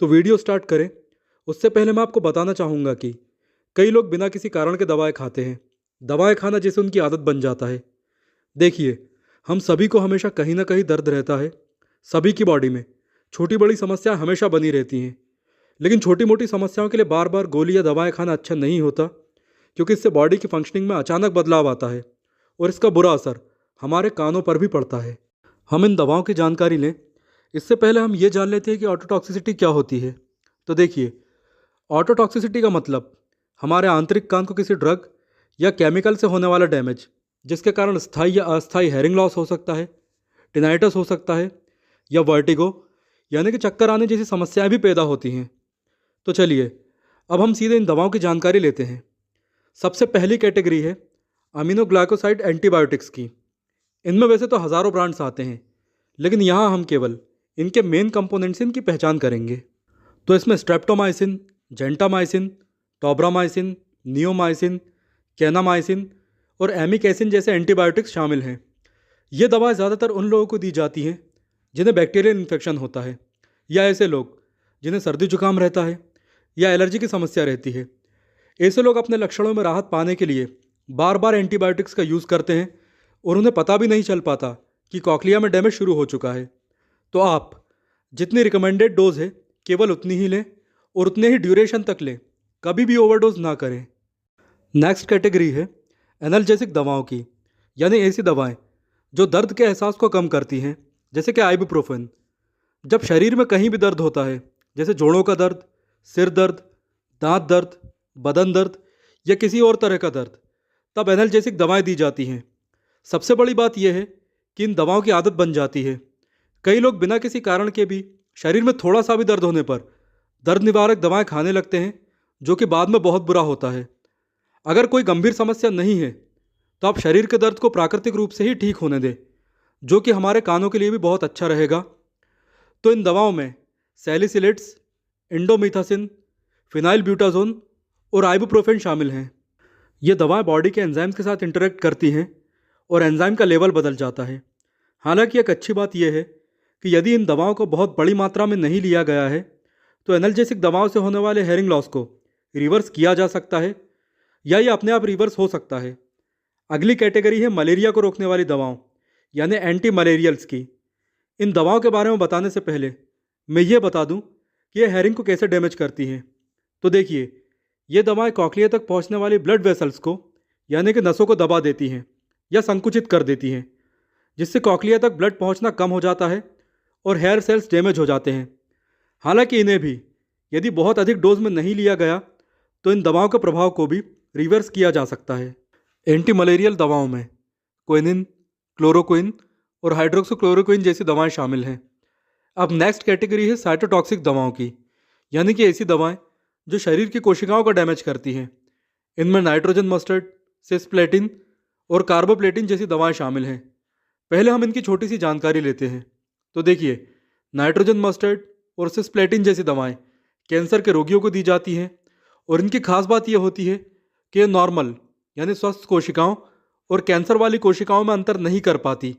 तो video start करें उससे पहले मैं आपको बताना चाहूँगा कि कई लोग बिना किसी कारण के दवाएं खाते हैं। दवाएं खाना जैसे उनकी आदत बन जाता है। देखिए, हम सभी को हमेशा कहीं ना कहीं दर्द रहता है। सभी की बॉडी में छोटी बड़ी समस्याएं हमेशा बनी रहती हैं। लेकिन छोटी मोटी समस्याओं के लिए बार बार गोली या दवाएं खाना अच्छा नहीं होता, क्योंकि इससे बॉडी की फंक्शनिंग में अचानक बदलाव आता है और इसका बुरा असर हमारे कानों पर भी पड़ता है। हम इन दवाओं की जानकारी लें इससे पहले हम ये जान लेते हैं कि ऑटोटॉक्सिसिटी क्या होती है। तो देखिए, ऑटोटॉक्सिसिटी का मतलब हमारे आंतरिक कान को किसी ड्रग या केमिकल से होने वाला डैमेज, जिसके कारण स्थायी या अस्थायी हेयरिंग लॉस हो सकता है, टिनाइटस हो सकता है, या वर्टिगो यानी कि चक्कर आने जैसी समस्याएं भी पैदा होती हैं। तो चलिए, अब हम सीधे इन दवाओं की जानकारी लेते हैं। सबसे पहली कैटेगरी है अमीनोग्लाइकोसाइड एंटीबायोटिक्स की। इनमें वैसे तो हज़ारों ब्रांड्स आते हैं, लेकिन यहाँ हम केवल इनके मेन कंपोनेंट्स की पहचान करेंगे। तो इसमें streptomycin, gentamicin, tobramycin, neomycin, kanamycin और एमिकैसिन जैसे एंटीबायोटिक्स शामिल हैं। ये दवाएं ज़्यादातर उन लोगों को दी जाती हैं जिन्हें बैक्टीरियल इन्फेक्शन होता है, या ऐसे लोग जिन्हें सर्दी जुकाम रहता है या एलर्जी की समस्या रहती है। ऐसे लोग अपने लक्षणों में राहत पाने के लिए बार बार एंटीबायोटिक्स का यूज़ करते हैं और उन्हें पता भी नहीं चल पाता कि कॉक्लिया में डैमेज शुरू हो चुका है। तो आप जितनी रिकमेंडेड डोज है केवल उतनी ही लें और उतने ही ड्यूरेशन तक लें, कभी भी ओवरडोज ना करें। नेक्स्ट कैटेगरी है एनाल्जेसिक दवाओं की, यानी ऐसी दवाएं जो दर्द के एहसास को कम करती हैं, जैसे कि आइबुप्रोफेन। जब शरीर में कहीं भी दर्द होता है, जैसे जोड़ों का दर्द, सिर दर्द, दांत दर्द, बदन दर्द या किसी और तरह का दर्द, तब एनाल्जेसिक दवाएं दी जाती हैं। सबसे बड़ी बात यह है कि इन दवाओं की आदत बन जाती है। कई लोग बिना किसी कारण के भी शरीर में थोड़ा सा भी दर्द होने पर दर्द निवारक दवाएं खाने लगते हैं, जो कि बाद में बहुत बुरा होता है। अगर कोई गंभीर समस्या नहीं है तो आप शरीर के दर्द को प्राकृतिक रूप से ही ठीक होने दें, जो कि हमारे कानों के लिए भी बहुत अच्छा रहेगा। तो इन दवाओं में सैलिसिलेट्स, इंडोमिथासिन, फिनाइलब्यूटाजोन और आइबुप्रोफेन शामिल हैं। ये दवाएं बॉडी के एंजाइम्स के साथ इंटरेक्ट करती हैं और एंजाइम का लेवल बदल जाता है। हालांकि एक अच्छी बात यह है कि यदि इन दवाओं को बहुत बड़ी मात्रा में नहीं लिया गया है तो एनाल्जेसिक दवाओं से होने वाले हेयरिंग लॉस को रिवर्स किया जा सकता है, या ये अपने आप रिवर्स हो सकता है। अगली कैटेगरी है मलेरिया को रोकने वाली दवाओं, यानी एंटी मलेरियल्स की। इन दवाओं के बारे में बताने से पहले मैं ये बता दूं कि ये हेयरिंग को कैसे डैमेज करती हैं। तो देखिए, ये दवाएं कॉक्लिया तक पहुंचने वाली ब्लड वेसल्स को, यानी कि नसों को दबा देती हैं या संकुचित कर देती हैं, जिससे कॉक्लिया तक ब्लड पहुंचना कम हो जाता है और हेयर सेल्स डैमेज हो जाते हैं। हालांकि इन्हें भी यदि बहुत अधिक डोज में नहीं लिया गया तो इन दवाओं के प्रभाव को भी रिवर्स किया जा सकता है। एंटी मलेरियल दवाओं में क्विनिन, क्लोरोक्विन और हाइड्रोक्सीक्लोरोक्विन जैसी दवाएं शामिल हैं। अब नेक्स्ट कैटेगरी है साइटोटॉक्सिक दवाओं की, यानी कि ऐसी दवाएं जो शरीर की कोशिकाओं का डैमेज करती हैं। इनमें नाइट्रोजन मस्टर्ड, सिस्प्लेटिन और कार्बोप्लेटिन जैसी दवाएं शामिल हैं। पहले हम इनकी छोटी सी जानकारी लेते हैं। तो देखिए, नाइट्रोजन मस्टर्ड और सिस्प्लेटिन जैसी दवाएं कैंसर के रोगियों को दी जाती हैं और इनकी खास बात यह होती है कि ये नॉर्मल यानी स्वस्थ कोशिकाओं और कैंसर वाली कोशिकाओं में अंतर नहीं कर पाती,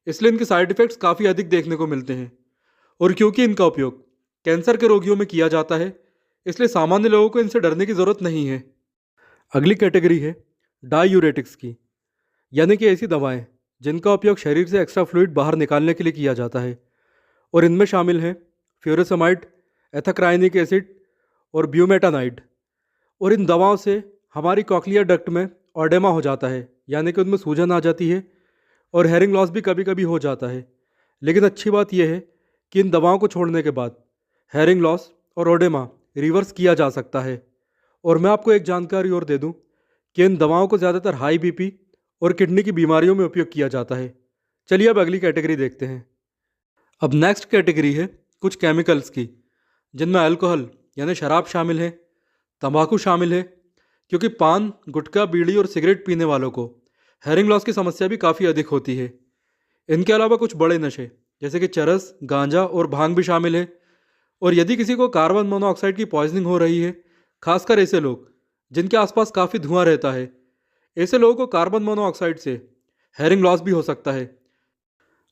इसलिए इनके साइड इफ़ेक्ट्स काफ़ी अधिक देखने को मिलते हैं। और क्योंकि इनका उपयोग कैंसर के रोगियों में किया जाता है, इसलिए सामान्य लोगों को इनसे डरने की ज़रूरत नहीं है। अगली कैटेगरी है डायूरेटिक्स की, यानी कि ऐसी दवाएं जिनका उपयोग शरीर से एक्स्ट्रा फ्लूइड बाहर निकालने के लिए किया जाता है। और इनमें शामिल हैं फ्यूरोसेमाइड, एथाक्राइनिक एसिड और ब्यूमेटानाइड। और इन दवाओं से हमारी कॉक्लियर डक्ट में ऑडेमा हो जाता है, यानी कि उनमें सूजन आ जाती है और हेयरिंग लॉस भी कभी कभी हो जाता है। लेकिन अच्छी बात यह है कि इन दवाओं को छोड़ने के बाद हेयरिंग लॉस और ऑडेमा रिवर्स किया जा सकता है। और मैं आपको एक जानकारी और दे दूं कि इन दवाओं को ज़्यादातर हाई बीपी और किडनी की बीमारियों में उपयोग किया जाता है। चलिए अब अगली कैटेगरी देखते हैं। अब नेक्स्ट कैटेगरी है कुछ केमिकल्स की, जिनमें अल्कोहल यानी शराब शामिल है, तंबाकू शामिल है, क्योंकि पान, गुटखा, बीड़ी और सिगरेट पीने वालों को हेयरिंग लॉस की समस्या भी काफ़ी अधिक होती है। इनके अलावा कुछ बड़े नशे जैसे कि चरस, गांजा और भांग भी शामिल है। और यदि किसी को कार्बन मोनोऑक्साइड की पॉइजनिंग हो रही है, खासकर ऐसे लोग जिनके आसपास काफ़ी धुआं रहता है, ऐसे लोगों को कार्बन मोनोऑक्साइड से हेयरिंग लॉस भी हो सकता है।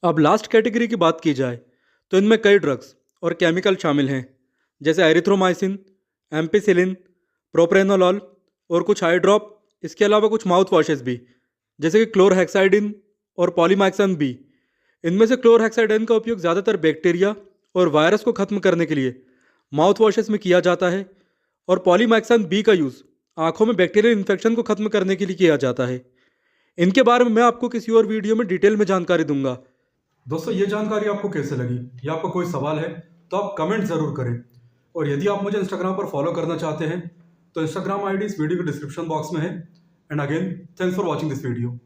अब लास्ट कैटेगरी की बात की जाए तो इनमें कई ड्रग्स और केमिकल शामिल हैं जैसे एरिथ्रोमाइसिन, एम्पिसिलिन, प्रोप्रेनोलॉल और कुछ आई ड्रॉप। इसके अलावा कुछ माउथ वॉशेस भी, जैसे कि क्लोरहेक्साइडिन और पॉलीमैक्सन बी। इनमें से क्लोरहेक्साइडिन का उपयोग ज़्यादातर बैक्टीरिया और वायरस को ख़त्म करने के लिए माउथ वॉशेस में किया जाता है, और पॉलीमैक्सन बी का यूज़ आंखों में बैक्टीरियल इन्फेक्शन को ख़त्म करने के लिए किया जाता है। इनके बारे में मैं आपको किसी और वीडियो में डिटेल में जानकारी दूंगा। दोस्तों, ये जानकारी आपको कैसे लगी या आपका कोई सवाल है तो आप कमेंट ज़रूर करें। और यदि आप मुझे इंस्टाग्राम पर फॉलो करना चाहते हैं तो इंस्टाग्राम आईडी इस वीडियो के डिस्क्रिप्शन बॉक्स में है। And again, thanks for watching this video.